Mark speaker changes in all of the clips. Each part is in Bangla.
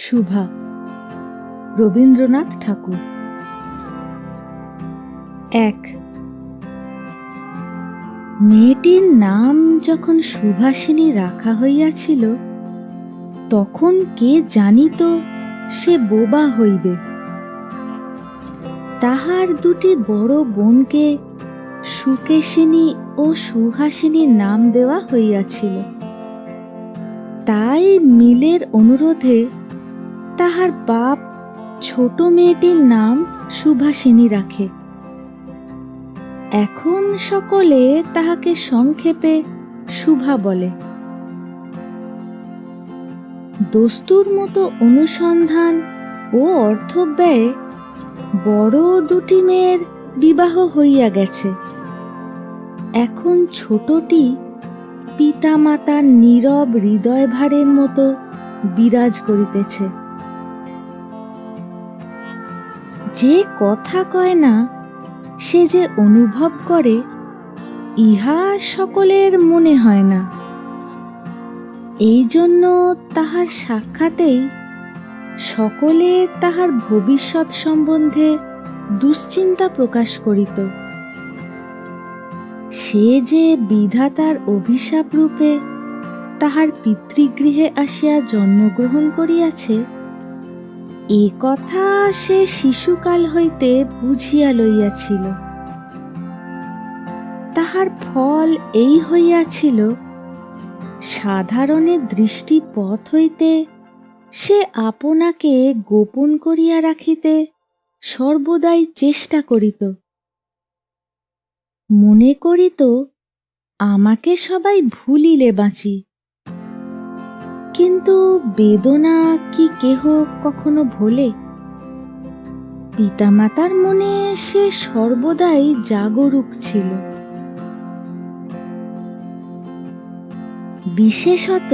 Speaker 1: শুভা, রবীন্দ্রনাথ ঠাকুর। ১। মেয়েটির নাম যখন সুভাষিনী রাখা হইয়াছিল, তখন কে জানিত সে বোবা হইবে। তাহার দুটি বড় বোনকে সুকেশিনী ও সুহাসিনীর নাম দেওয়া হইয়াছিল। তাই মিলের অনুরোধে তাহার বাপ ছোট মেয়েটির নাম সুভাষিনী রাখে। এখন সকলে তাহাকে সংক্ষেপে শুভা বলে। দস্তুর মতো অনুসন্ধান ও অর্থব্যয়ে বড় দুটি মেয়ের বিবাহ হইয়া গেছে। এখন ছোটটি পিতামাতার নীরব হৃদয়ভারের মতো বিরাজ করিতেছে। যে কথা কয় না, সে যে অনুভব করে, ইহা সকলের মনে হয় না। এই জন্য তাহার সাক্ষাতেই সকলে তাহার ভবিষ্যৎ সম্বন্ধে দুশ্চিন্তা প্রকাশ করিত। সে যে বিধাতার অভিশাপ রূপে তাহার পিতৃগৃহে আসিয়া জন্মগ্রহণ করিয়াছে, এ কথা সে শিশুকাল হইতে বুঝিয়া লইয়াছিল। তাহার ফল এই হইয়াছিল, সাধারণের দৃষ্টিপথ হইতে সে আপনাকে গোপন করিয়া রাখিতে সর্বদাই চেষ্টা করিত। মনে করিত, আমাকে সবাই ভুলিলে বাঁচি। কিন্তু বেদনা কি কেহ কখনো ভোলে? পিতামাতার মনে সে সর্বদাই জাগরূক ছিল। বিশেষত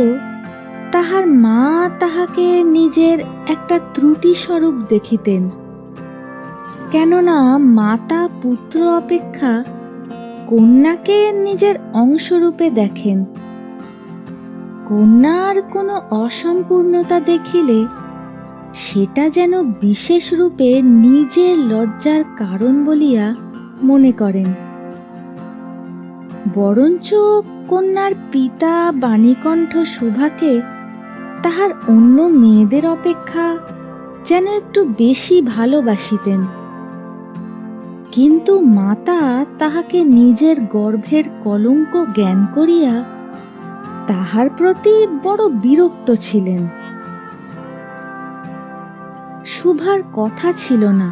Speaker 1: তাহার মা তাহাকে নিজের একটা ত্রুটি স্বরূপ দেখিতেন। কেননা মাতা পুত্র অপেক্ষা কন্যাকে নিজের অংশরূপে দেখেন। কন্যার কোনো অসম্পূর্ণতা দেখিলে সেটা যেন বিশেষ রূপে নিজের লজ্জার কারণ বলিয়া মনে করেন। বরঞ্চ কন্যার পিতা বাণীকণ্ঠ শুভাকে তাহার অন্য মেয়েদের অপেক্ষা যেন একটু বেশি ভালোবাসিতেন। কিন্তু মাতা তাহাকে নিজের গর্ভের কলঙ্ক জ্ঞান করিয়া তাহার প্রতি বড় বিরক্ত ছিলেন। শুভার কথা ছিল না,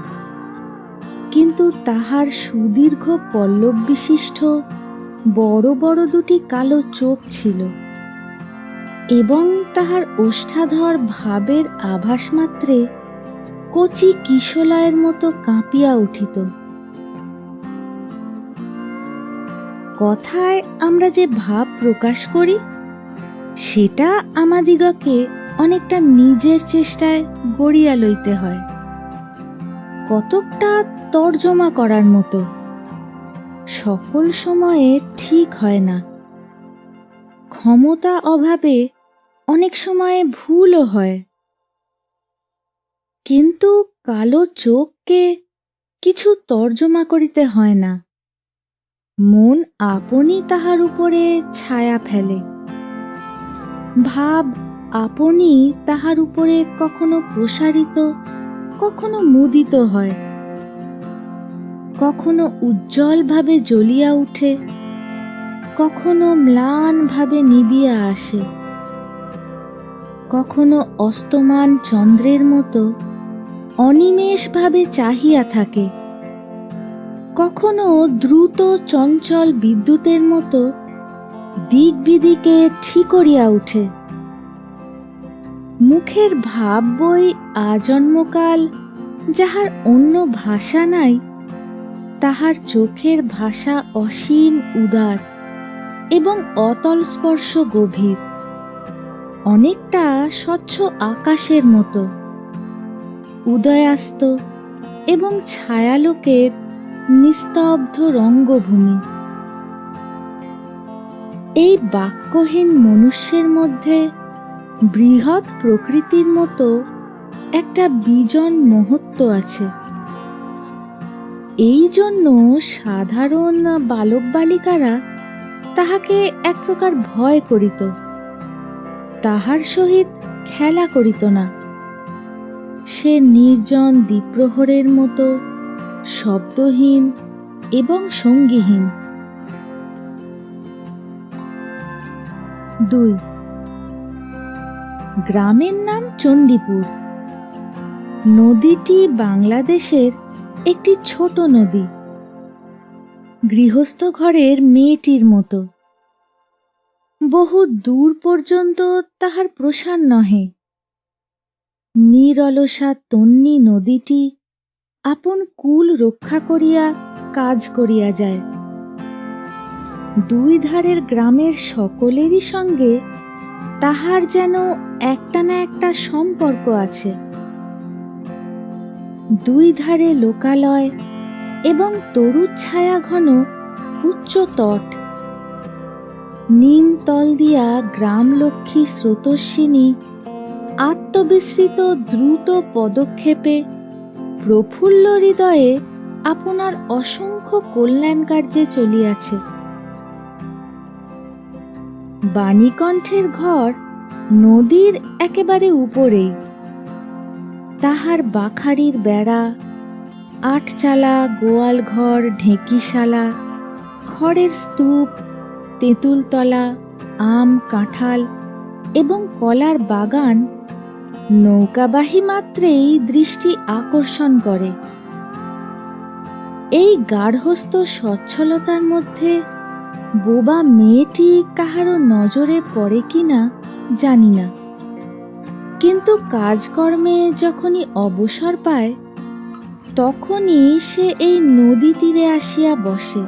Speaker 1: কিন্তু তাহার সুদীর্ঘ পল্লব বিশিষ্ট বড় বড় দুটি কালো চোখ ছিল, এবং তাহার ওষ্ঠাধর ভাবের আভাস মাত্রে কচি কিশলয়ের মতো কাঁপিয়া উঠিত। কথায় আমরা যে ভাব প্রকাশ করি, সেটা আমাদিগকে অনেকটা নিজের চেষ্টায় গড়িয়া লইতে হয়, কতকটা তর্জমা করার মতো। সকল সময়ে ঠিক হয় না। ক্ষমতা অভাবে অনেক সময়ে ভুলও হয়। কিন্তু কালো চোখকে কিছু তর্জমা করিতে হয় না, মন আপনি তাহার উপরে ছায়া ফেলে। ভাব আপনি তাহার উপরে কখনো প্রসারিত, কখনো মুদিত হয়, কখনো উজ্জ্বল ভাবে জ্বলিয়া উঠে, কখনো ম্লান ভাবে নিবিয়া আসে, কখনো অস্তমান চন্দ্রের মতো অনিমেষ ভাবে চাহিয়া থাকে, কখনো দ্রুত চঞ্চল বিদ্যুতের মতো দিক বিদিকে ঠিকরিয়া উঠে। মুখের ভাব বই আজন্মকাল যাহার অন্য ভাষা নাই, তাহার চোখের ভাষা অসীম উদার এবং অতল স্পর্শ গভীর, অনেকটা স্বচ্ছ আকাশের মতো, উদয়াস্ত এবং ছায়ালোকের নিস্তব্ধ রঙ্গভূমি। এই বাক্যহীন মনুষ্যের মধ্যে বৃহৎ প্রকৃতির মতো একটা বিজন মহত্ব আছে। এই জন্য সাধারণ বালক বালিকারা তাহাকে এক প্রকার ভয় করিত, তাহার সহিত খেলা করিত না। সে নির্জন দ্বীপ্রহরের মতো শব্দহীন এবং সঙ্গীহীন। 2. গ্রামের নাম চণ্ডীপুর। নদীটি বাংলাদেশের একটি ছোট নদী, গৃহস্থ ঘরের মেয়েটির মতো। বহু দূর পর্যন্ত তাহার প্রসার নহে। নিরলসা তন্বী নদীটি আপন কুল রক্ষা করিয়া কাজ করিয়া যায়। দুই ধারের গ্রামের সকলেরই সঙ্গে তাহার যেন একটা না একটা সম্পর্ক আছে। দুই ধারে লোকালয় এবং তরুচ্ছায়া ঘন উচ্চ তট। নিমতল দিয়া গ্রামলক্ষ্মী স্রোতস্বিনী আত্মবিস্মৃত দ্রুত পদক্ষেপে প্রফুল্ল হৃদয়ে আপনার অসংখ্য কল্যাণ কার্যে চলিয়াছে। বাণীকণ্ঠের ঘর নদীর একেবারে উপরেই। তাহার বাখারির বেড়া, আটচালা গোয়াল ঘর, ঢেঁকিশালা, খড়ের স্তূপ, তেঁতুলতলা, আম, কাঁঠাল এবং কলার বাগান নৌকাবাহী মাত্রেই দৃষ্টি আকর্ষণ করে। এই গার্হস্থ্য সচ্ছলতার মধ্যে বোবা মেয়েটি কাহারও নজরে পড়ে কিনা জানি না, কিন্তু কাজকর্মে যখনই অবসর পায় তখনই সে এই নদী তীরে আসিয়া বসে।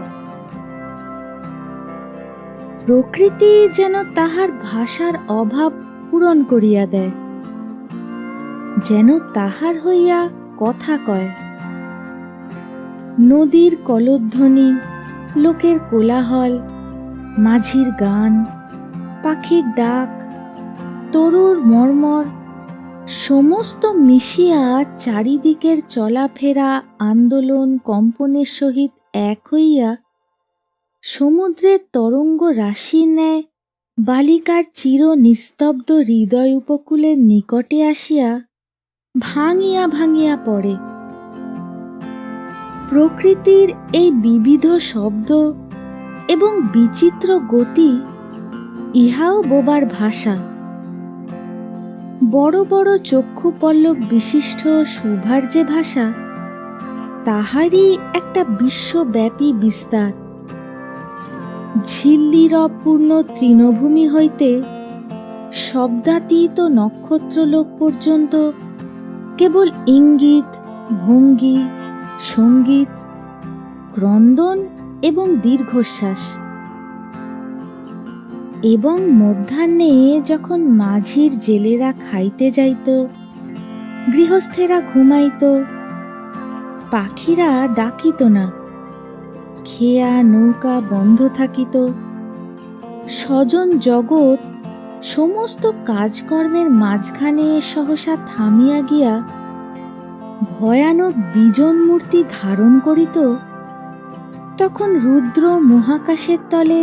Speaker 1: প্রকৃতি যেন তাহার ভাষার অভাব পূরণ করিয়া দেয়, যেন তাহার হইয়া কথা কয়। নদীর কলধ্বনি, লোকের কোলাহল, মাঝির গান, পাখির ডাক, তরুর মর্মর সমস্ত মিশিয়া চারিদিকের চলাফেরা আন্দোলন কম্পনের সহিত এক হইয়া সমুদ্রের তরঙ্গ রাশির ন্যায় বালিকার চির নিস্তব্ধ হৃদয় উপকূলের নিকটে আসিয়া ভাঙিয়া ভাঙিয়া পড়ে। প্রকৃতির এই বিবিধ শব্দ এবং বিচিত্র গতি ইহাও বোবার ভাষা। বড় বড় চক্ষুপল্লব বিশিষ্ট সুভার যে ভাষা, তাহারই একটা বিশ্বব্যাপী বিস্তার। ঝিল্লিরপূর্ণ তৃণভূমি হইতে শব্দাতীত নক্ষত্রলোক পর্যন্ত কেবল ইঙ্গিত, ভঙ্গি, সঙ্গীত, ক্রন্দন এবং দীর্ঘশ্বাস। এবং মধ্যাহ্নে যখন মাঝির জেলেরা খাইতে যাইত, গৃহস্থেরা ঘুমাইত, পাখিরা ডাকিত না, খেয়া নৌকা বন্ধ থাকিত, স্বজন জগৎ সমস্ত কাজকর্মের মাঝখানে সহসা থামিয়া গিয়া ভয়ানক বিজন মূর্তি ধারণ করিত, তখন রুদ্র মহাকাশের তলে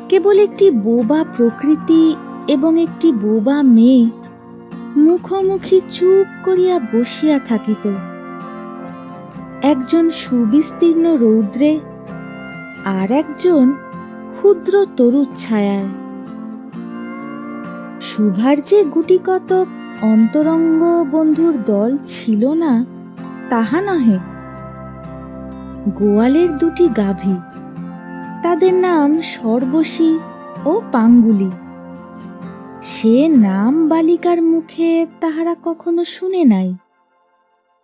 Speaker 1: কেবল একটি বোবা প্রকৃতি এবং একটি বোবা মেয়ে মুখোমুখি চুপ করিয়া বসিয়া থাকিত। একজন সুবিস্তীর্ণ রৌদ্রে, আর একজন ক্ষুদ্র তরুচ্ছায়ায়। সুভার যে গুটিকতক অন্তরঙ্গ বন্ধুর দল ছিল না তাহা নহে। গোয়ালের দুটি গাভী, তাদের নাম সর্বশী ও পাঙ্গুলি। সে নাম বালিকার মুখে তাহারা কখনো শুনে নাই,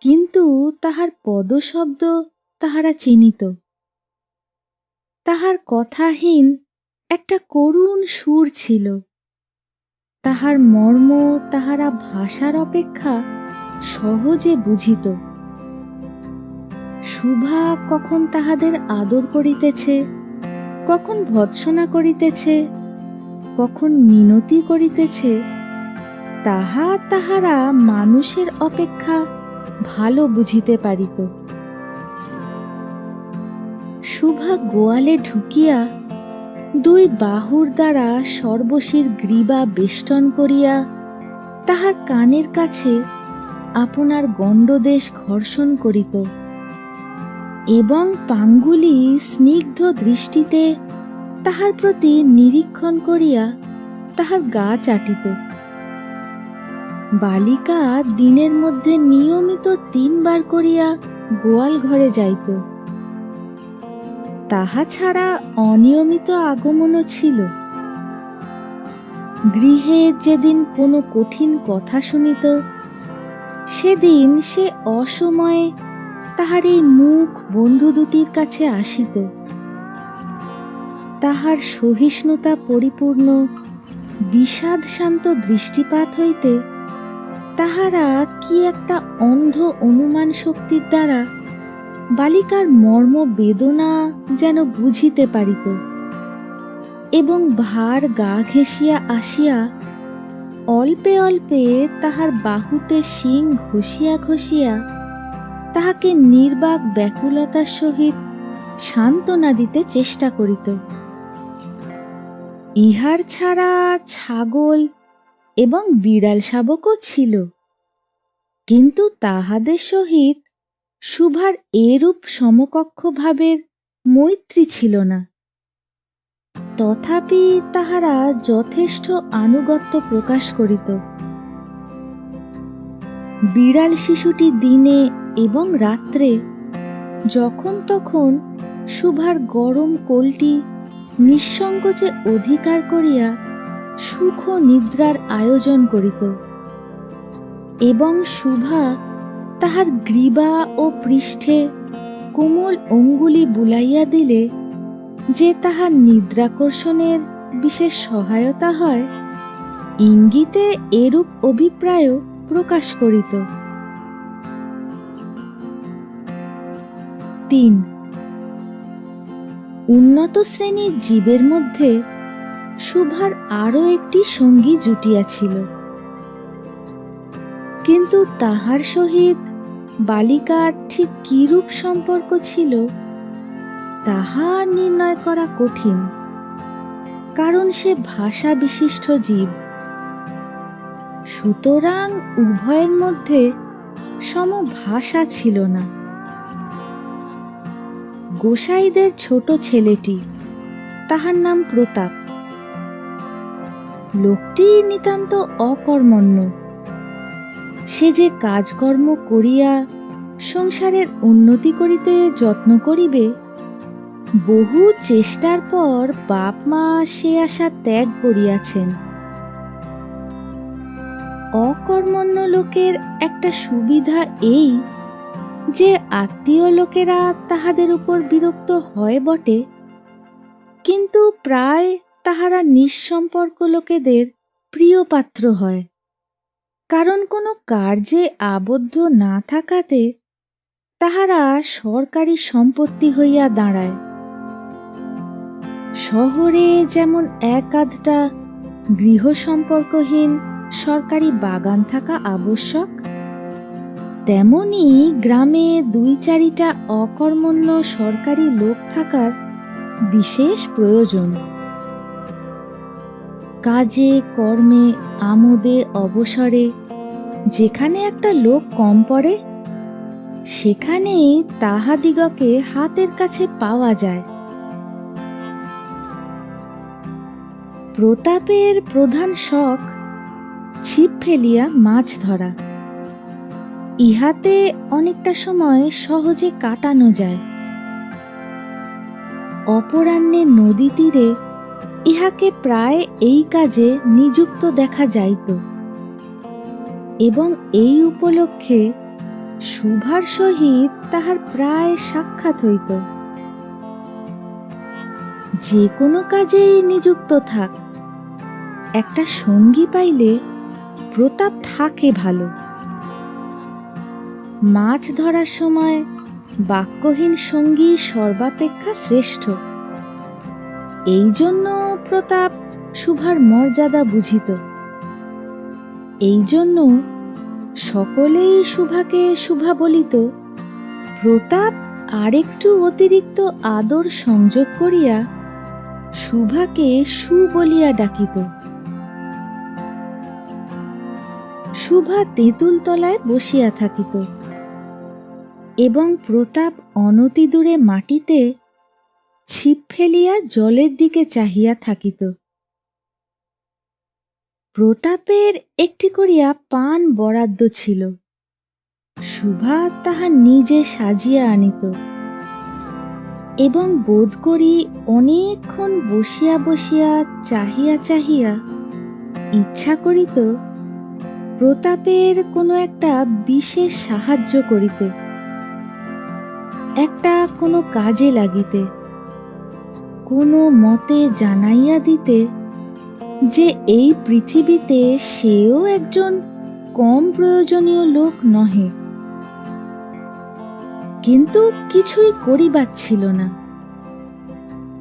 Speaker 1: কিন্তু তাহার পদশব্দ তাহারা চিনিত। তাহার কথাহীন একটা করুণ সুর ছিল, তাহার মর্ম তাহারা ভাষার অপেক্ষা সহজে বুঝিত। শুভা কখন তাহাদের আদর করিতেছে, কখন ভৎসনা করিতেছে, কখন মিনতি করিতেছে, তাহারা মানুষের অপেক্ষা ভালো বুঝিতে পারিত। শুভা গোয়ালে ঢুকিয়া দুই বাহুর দ্বারা সর্বশীর গ্রীবা বেষ্টন করিয়া তাহার কানের কাছে আপনার গণ্ডদেশ ঘর্ষণ করিত এবং পাঙ্গুলি স্নিগ্ধ দৃষ্টিতে তাহার প্রতি নিরীক্ষণ করিয়া তাহার গা চাটিত। বালিকা দিনের মধ্যে নিয়মিত 3 বার করিয়া গোয়াল ঘরে যাইত। তাহা ছাড়া অনিয়মিত আগমনও ছিল। গৃহে যেদিন কোনো কঠিন কথা শুনিত, সেদিন সে অসময়ে তাহার এই মুখ বন্ধু দুটির কাছে আসিত। তাহার সহিষ্ণুতা পরিপূর্ণ বিষাদ শান্ত দৃষ্টিপাত হইতে তাহারা কি একটা অন্ধ অনুমান শক্তির দ্বারা বালিকার মর্ম বেদনা যেন বুঝিতে পারিত এবং ভার গা ঘেঁষিয়া আসিয়া অল্পে অল্পে তাহার বাহুতে শিং ঘষিয়া ঘষিয়া তাহাকে নির্বাক ব্যাকুলতার সহিত সান্ত্বনা দিতে চেষ্টা করিত। ইহার ছাড়া ছাগল এবং বিড়াল শাবকও ছিল, কিন্তু তাহাদের সহিত শুভার এরূপ সমকক্ষ ভাবের মৈত্রী ছিল না। তথাপি তাহারা যথেষ্ট আনুগত্য প্রকাশ করিত। বিড়াল শিশুটি দিনে এবং রাত্রে যখন তখন শুভার গরম কোলটি নিঃসংকোচে অধিকার করিয়া সুখ নিদ্রার আয়োজন করিত এবং শুভা তাহার গ্রীবা ও পৃষ্ঠে কোমল অঙ্গুলি বুলাইয়া দিলে যে তাহার নিদ্রাকর্ষণের বিশেষ সহায়তা হয়, ইঙ্গিতে এরূপ অভিপ্রায়ও প্রকাশ করিত। 3. উন্নত শ্রেণীর জীবের মধ্যে শুভার আরও একটি সঙ্গী জুটিয়াছিল, কিন্তু তাহার সহিত বালিকার ঠিক কিরূপ সম্পর্ক ছিল তাহা নির্ণয় করা কঠিন, কারণ সে ভাষা বিশিষ্ট জীব। সুতরাং উভয়ের মধ্যে সমভাষা ছিল না। গোসাইদের ছোট ছেলেটি, তাহার নাম প্রতাপ, লোকটি নিতান্ত অকর্মণ্য। সে যে কাজকর্ম করিয়া সংসারের উন্নতি করিতে যত্ন করিবে, বহু চেষ্টার পর বাপ মা সে আশা ত্যাগ করিয়াছেন। অকর্মণ্য লোকের একটা সুবিধা এই যে আত্মীয় লোকেরা তাহাদের উপর বিরক্ত হয় বটে, কিন্তু প্রায় তাহারা নিঃসম্পর্ক লোকেদের প্রিয় পাত্র হয়, কারণ কোনো কার্যে আবদ্ধ না থাকাতে তাহারা সরকারি সম্পত্তি হইয়া দাঁড়ায়। শহরে যেমন এক আধটা গৃহ সম্পর্কহীন সরকারি বাগান থাকা আবশ্যক, তেমনি গ্রামে 2-4টা অকর্মণ্য সরকারি লোক থাকার বিশেষ প্রয়োজন। কাজে কর্মে আমোদে অবসরে যেখানে একটা লোক কম পড়ে, সেখানেই তাহাদিগকে হাতের কাছে পাওয়া যায়। প্রতাপের প্রধান শখ ছিপ ফেলিয়া মাছ ধরা। ইহাতে অনেকটা সময় সহজে কাটানো যায়। অপরাহ্নে নদী তীরে ইহাকে প্রায় এই কাজে নিযুক্ত দেখা যাইত এবং এই উপলক্ষে শুভার সহিত তাহার প্রায় সাক্ষাৎ হইত। যে কোনো কাজেই নিযুক্ত থাক, একটা সঙ্গী পাইলে প্রতাপ থাকে ভালো। মাছ ধরার সময় বাক্যহীন সঙ্গী সর্বাপেক্ষা শ্রেষ্ঠ। এই জন্য প্রতাপ শুভার মর্যাদা বুঝিত। এই জন্য সকলেই সুভাকে শুভা বলিত। প্রতাপ আরেকটু অতিরিক্ত আদর সংযোগ করিয়া শুভাকে সু বলিয়া ডাকিত। শুভা তেঁতুল তলায় বসিয়া থাকিত এবং প্রতাপ অনতি দূরে মাটিতে ছিপ ফেলিয়া জলের দিকে চাহিয়া থাকিত। প্রতাপের একটি করিয়া পান বরাদ্দ ছিল। শুভা তাহা নিজে সাজিয়া আনিত এবং বোধ করি অনেকক্ষণ বসিয়া বসিয়া চাহিয়া চাহিয়া ইচ্ছা করিত প্রতাপের কোনো একটা বিশেষ সাহায্য করিতে, একটা কোনো কাজে লাগিতে, কোনো মতে জানাইয়া দিতে যে এই পৃথিবীতে সেও একজন কম প্রয়োজনীয় লোক নহে। কিন্তু কিছুই করিবার ছিল না।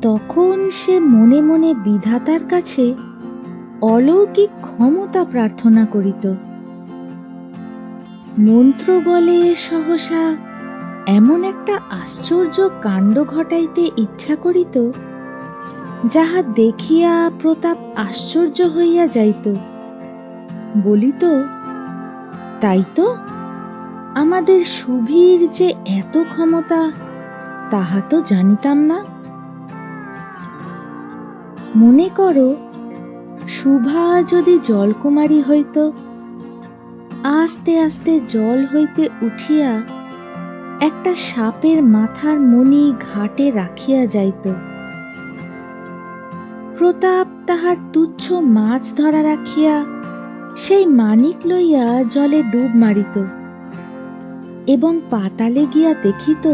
Speaker 1: তখন সে মনে মনে বিধাতার কাছে অলৌকিক ক্ষমতা প্রার্থনা করিত। মন্ত্র বলে সহসা এমন একটা আশ্চর্য কাণ্ড ঘটাইতে ইচ্ছা করিত, যাহা দেখিয়া প্রতাপ আশ্চর্য হইয়া যাইত। বলিত, তাই তো, আমাদের শুভির যে এত ক্ষমতা তাহা তো জানিতাম না। মনে করো, শুভা যদি জলকুমারী হইত, আস্তে আস্তে জল হইতে উঠিয়া একটা সাপের মাথার মণি ঘাটে রাখিয়া যাইত। প্রতাপ তাহার তুচ্ছ মাছ ধরা রাখিয়া সেই মানিক লইয়া জলে ডুব মারিত এবং পাতালে গিয়া দেখিত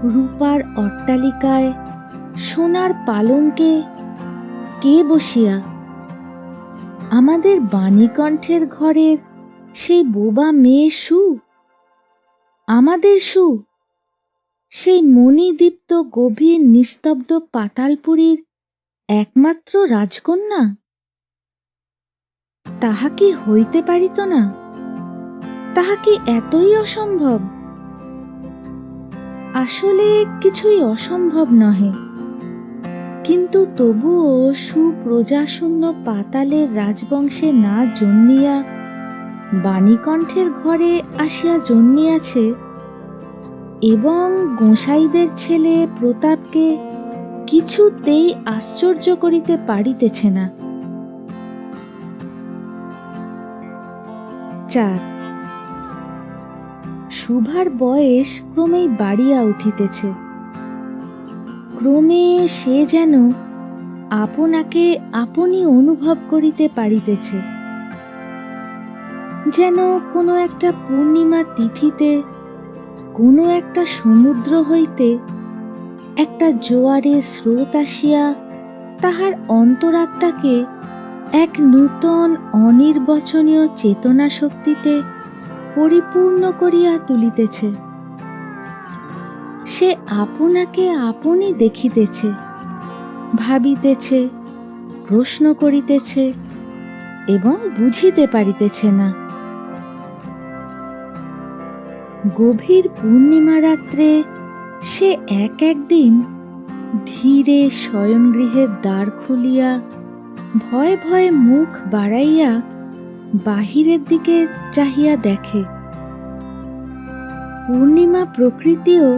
Speaker 1: রূপার অট্টালিকায় সোনার পালঙ্কে কে বসিয়া? আমাদের বাণীকণ্ঠের ঘরের সেই বোবা মেয়ে সু, আমাদের সু, সেই মণিদীপ্ত গভীর নিস্তব্ধ পাতালপুরীর একমাত্র রাজকন্যা। তাহা কি হইতে পারিত না? তাহা কি এতই অসম্ভব? আসলে কিছুই অসম্ভব নহে, কিন্তু তবুও সুপ্রজাশূন্য পাতালের রাজবংশে না জন্মিয়া বাণীকণ্ঠের ঘরে আসিয়া জন্মিয়াছে এবং গোসাইদের ছেলে প্রতাপকে কিছুতেই আশ্চর্য করিতে পারিতেছে না। 4. শুভার বয়স ক্রমেই বাড়িয়া উঠিতেছে। ক্রমে সে যেন আপনাকে আপনি অনুভব করিতে পারিতেছে, যেন কোনো একটা পূর্ণিমা তিথিতে কোনো একটা সমুদ্র হইতে একটা জোয়ারের স্রোত আসিয়া তাহার অন্তরাত্মাকে এক নূতন অনির্বচনীয় চেতনা শক্তিতে পরিপূর্ণ করিয়া তুলিতেছে। সে আপনাকে আপনি দেখিতেছে, ভাবিতেছে, প্রশ্ন করিতেছে এবং বুঝিতে পারিতেছে না। গভীর পূর্ণিমা রাত্রে সে একদিন ধীরে শয়নগৃহের দ্বার খুলিয়া ভয়ে ভয়ে মুখ বাড়াইয়া বাহিরের দিকে চাহিয়া দেখে পূর্ণিমা প্রকৃতিও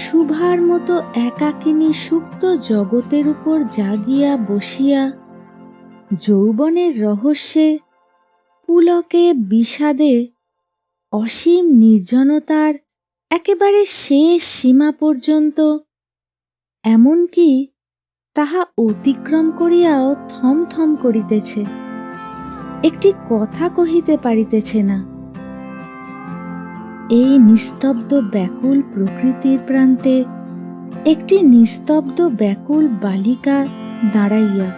Speaker 1: শুভার মতো একাকিনী সুপ্ত জগতের উপর জাগিয়া বসিয়া যৌবনের রহস্যে, পুলকে, বিষাদে, অসীম নির্জনতার একেবারে শেষ সীমা পর্যন্ত, এমনকি তাহা অতিক্রম করিয়াও থমথম করিতেছে, একটি কথা কহিতে পারিতেছে না। এই নিস্তব্ধ ব্যাকুল প্রকৃতির প্রান্তে একটি নিস্তব্ধ ব্যাকুল বালিকা দাঁড়াইয়া।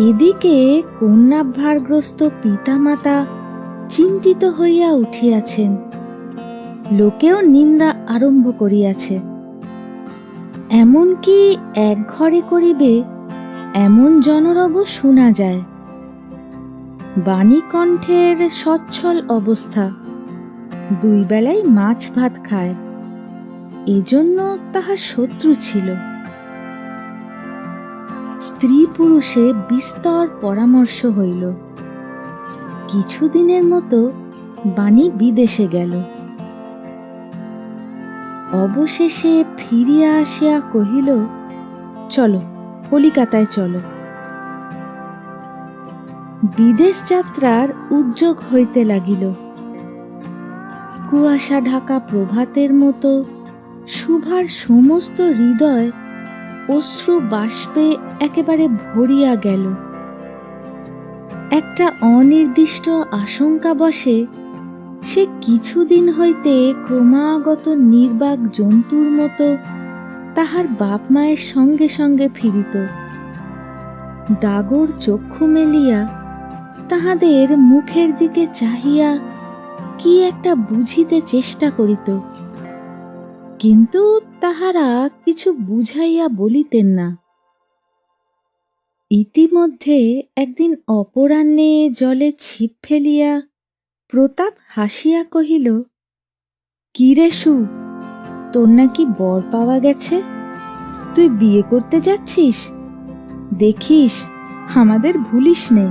Speaker 1: এদিকে কন্যাভারগ্রস্ত পিতামাতা চিন্তিত হইয়া উঠিয়াছেন, লোকেও নিন্দা আরম্ভ করিয়াছে। এমনকি এক ঘরে করিবে এমন জনরব শোনা যায়। বাণীকণ্ঠের সচ্ছল অবস্থা, 2 বেলায় মাছ ভাত খায়, এজন্য তাহার শত্রু ছিল। স্ত্রী পুরুষে বিস্তর পরামর্শ হইল। কিছুদিনের মতো বাণী বিদেশে গেল। অবশেষে ফিরিয়া আসিয়া কহিল, চলো, কলিকাতায় চলো। বিদেশ যাত্রার উদ্যোগ হইতে লাগিল। কুয়াশা ঢাকা প্রভাতের মতো সুভার সমস্ত হৃদয় অশ্রু বাষ্পে একেবারে ভরিয়া গেল। একটা অনির্দিষ্ট আশঙ্কা বশে সে কিছুদিন হইতে ক্রমাগত নির্বাক জন্তুর মতো তাহার বাপ মায়ের সঙ্গে সঙ্গে ফিরিত। ডাগর চক্ষু মেলিয়া তাহাদের মুখের দিকে চাহিয়া কি একটা বুঝিতে চেষ্টা করিত, কিন্তু তাহারা কিছু বুঝাইয়া বলিতেন না। ইতিমধ্যে একদিন অপরাহ্নে জলে ছিপ ফেলিয়া প্রতাপ হাসিয়া কহিল, কি রে সু, তোর নাকি বর পাওয়া গেছে? তুই বিয়ে করতে যাচ্ছিস? দেখিস আমাদের ভুলিস নে।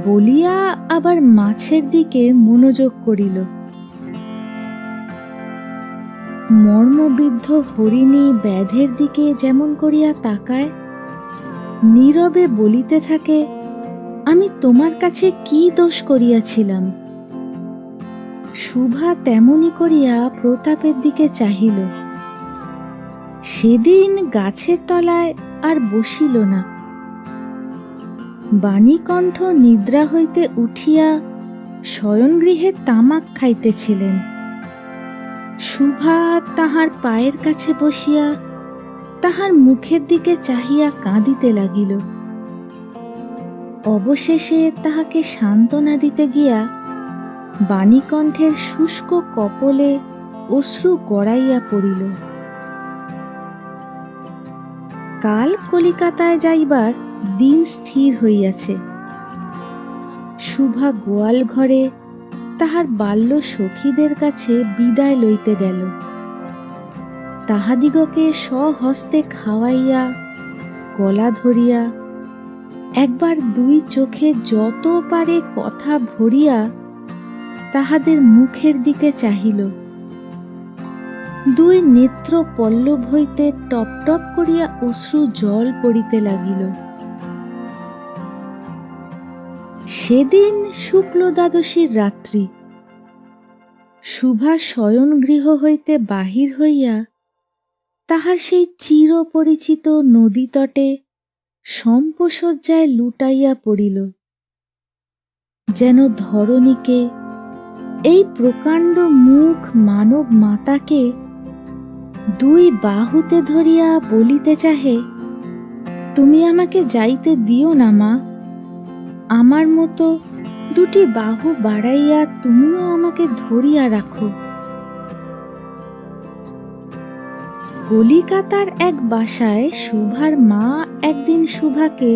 Speaker 1: বলিয়া আবার মাছের দিকে মনোযোগ করিল। মর্মবিদ্ধ হরিণী ব্যাধের দিকে যেমন করিয়া তাকায়, নীরবে বলিতে থাকে, আমি তোমার কাছে কি দোষ করিয়াছিলাম? শুভা তেমনি করিয়া প্রতাপের দিকে চাহিল। সেদিন গাছের তলায় আর বসিল না। বাণীকণ্ঠ নিদ্রা হইতে উঠিয়া শয়নগৃহে তামাক খাইতেছিলেন। শুভা তাহার পায়ের কাছে বসিয়া তাহার মুখের দিকে চাহিয়া কাঁদিতে লাগিল। অবশেষে তাহাকে সান্ত্বনা দিতে গিয়া বাণীকণ্ঠের শুষ্ক কপলে অশ্রু গড়াইয়া পড়িল। কাল কলিকাতায় যাইবার দিন স্থির হইয়াছে। শুভা গোয়াল ঘরে তাহার বাল্য সখীদের কাছে বিদায় লইতে গেল। তাহাদিগকে স্বহস্তে খাওয়াইয়া গলা ধরিয়া একবার 2 চোখে যত পারে কথা ভরিয়া তাহাদের মুখের দিকে চাহিল। 2 নেত্র পল্লব হইতে টপ টপ করিয়া অশ্রু জল পড়িতে লাগিল। সেদিন শুক্ল দ্বাদশীর রাত্রি। শুভা শয়নগৃহ হইতে বাহির হইয়া তাহার সেই চিরপরিচিত নদী তটে সম্পশয্যায় লুটাইয়া পড়িল। যেন ধরণীকে, এই প্রকাণ্ড মুখ মানব মাতাকে 2 বাহুতে ধরিয়া বলিতে চাহে, তুমি আমাকে যাইতে দিও না মা, আমার মতো 2টি বাহু বাড়াইয়া তুমিও আমাকে ধরিয়া রাখো। কলিকাতার এক বাসায় শুভার মা একদিন শুভাকে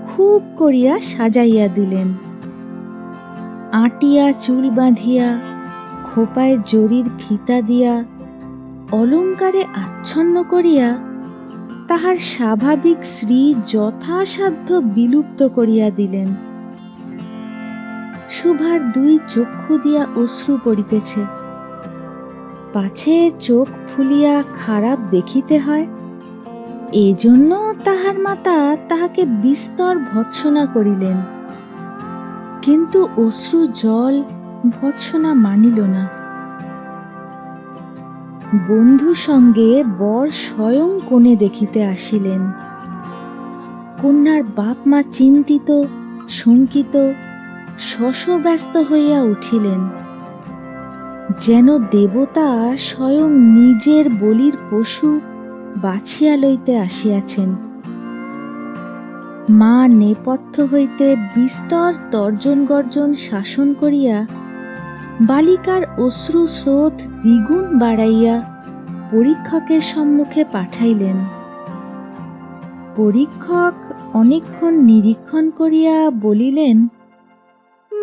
Speaker 1: খুব করিয়া সাজাইয়া দিলেন। আটিয়া চুল বাঁধিয়া, খোপায় জরির ফিতা দিয়া, অলঙ্কারে আচ্ছন্ন করিয়া তাহার স্বাভাবিক শ্রী যথাসাধ্য বিলুপ্ত করিয়া দিলেন। শুভার 2 চক্ষু দিয়া অশ্রু পড়িতেছে। পাছে চোখ ফুলিয়া খারাপ দেখিতে হয়, এজন্য তাহার মাতা তাহাকে বিস্তর ভৎসনা করিলেন, কিন্তু অশ্রু জল ভৎসনা মানিল না। বন্ধু সঙ্গে বর স্বয়ং কোণে দেখিতে আসিলেন। কন্যার বাপ মা চিন্তিত, শঙ্কিত, শশব্যস্ত হইয়া উঠিলেন, যেন দেবতা স্বয়ং নিজের বলির পশু বাছিয়া লইতে আসিয়াছেন। মা নেপথ্য হইতে বিস্তর তর্জন গর্জন শাসন করিয়া বালিকার অশ্রু স্রোত দ্বিগুণ বাড়াইয়া পরীক্ষকের সম্মুখে পাঠাইলেন। পরীক্ষক অনেকক্ষণ নিরীক্ষণ করিয়া বলিলেন,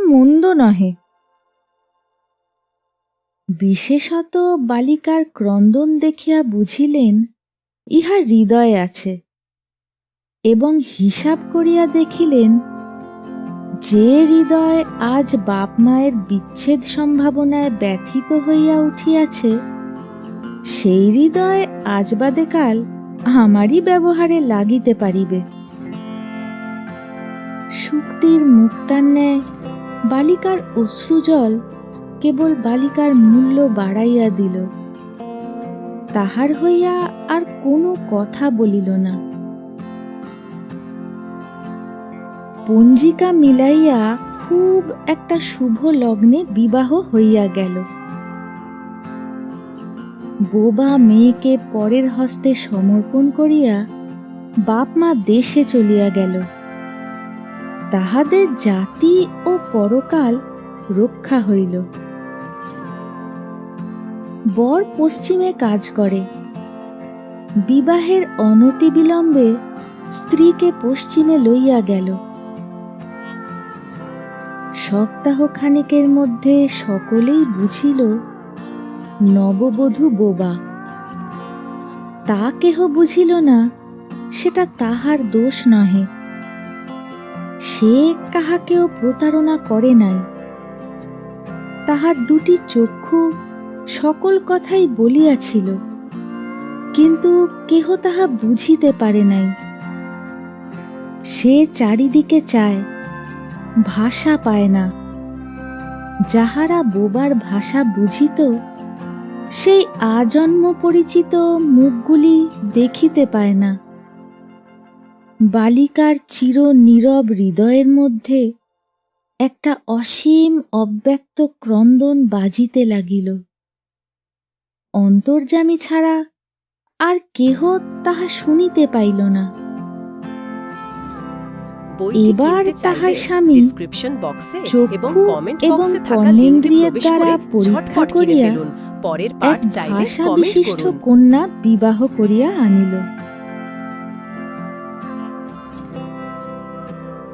Speaker 1: মন্দ নহে। বিশেষত বালিকার ক্রন্দন দেখিয়া বুঝিলেন ইহা হৃদয় আছে, এবং হিসাব করিয়া দেখিলেন যে হৃদয় আজ বাপ মায়ের বিচ্ছেদ সম্ভাবনায় ব্যথিত হইয়া উঠিয়াছে, সেই হৃদয় আজ বাদে কাল আমারই ব্যবহারে লাগিতে পারিবে। শুক্তির মুক্তার ন্যায় বালিকার অশ্রুজল কেবল বালিকার মূল্য বাড়াইয়া দিল। তাহার হইয়া আর কোনো কথা বলিল না। পঞ্জিকা মিলাইয়া খুব একটা শুভ লগ্নে বিবাহ হইয়া গেল। বোবা মেয়েকে পরের হস্তে সমর্পণ করিয়া বাপ মা দেশে চলিয়া গেল। তাহাদের জাতি ও পরকাল রক্ষা হইল। বর পশ্চিমে কাজ করে। বিবাহের অনতিবিলম্বে স্ত্রীকে পশ্চিমে লইয়া গেল। সপ্তাহখানেকের মধ্যে সকলেই বুঝিল নববধূ বোবা। তা কেহ বুঝিল না সেটা তাহার দোষ নহে। সে কাহাকেও প্রতারণা করে নাই। তাহার দুটি চক্ষু সকল কথাই বলিয়াছিল, কিন্তু কেহ তাহা বুঝিতে পারে নাই। সে চারিদিকে চায়, ভাষা পায় না। যাহারা বোবার ভাষা বুঝিত, সেই আজন্ম পরিচিত মুখগুলি দেখিতে পায় না। বালিকার চির নীরব হৃদয়ের মধ্যে একটা অসীম অব্যক্ত ক্রন্দন বাজিতে লাগিল। অন্তর্যামী ছাড়া আর কেহ তাহা শুনিতে পাইল না। এবার তাহার স্বামী চক্ষু এবং কর্ণেন্দ্রিয়ের দ্বারা পরীক্ষা করিয়া এক ভাষা বিশিষ্ট কন্যা বিবাহ করিয়া আনিল।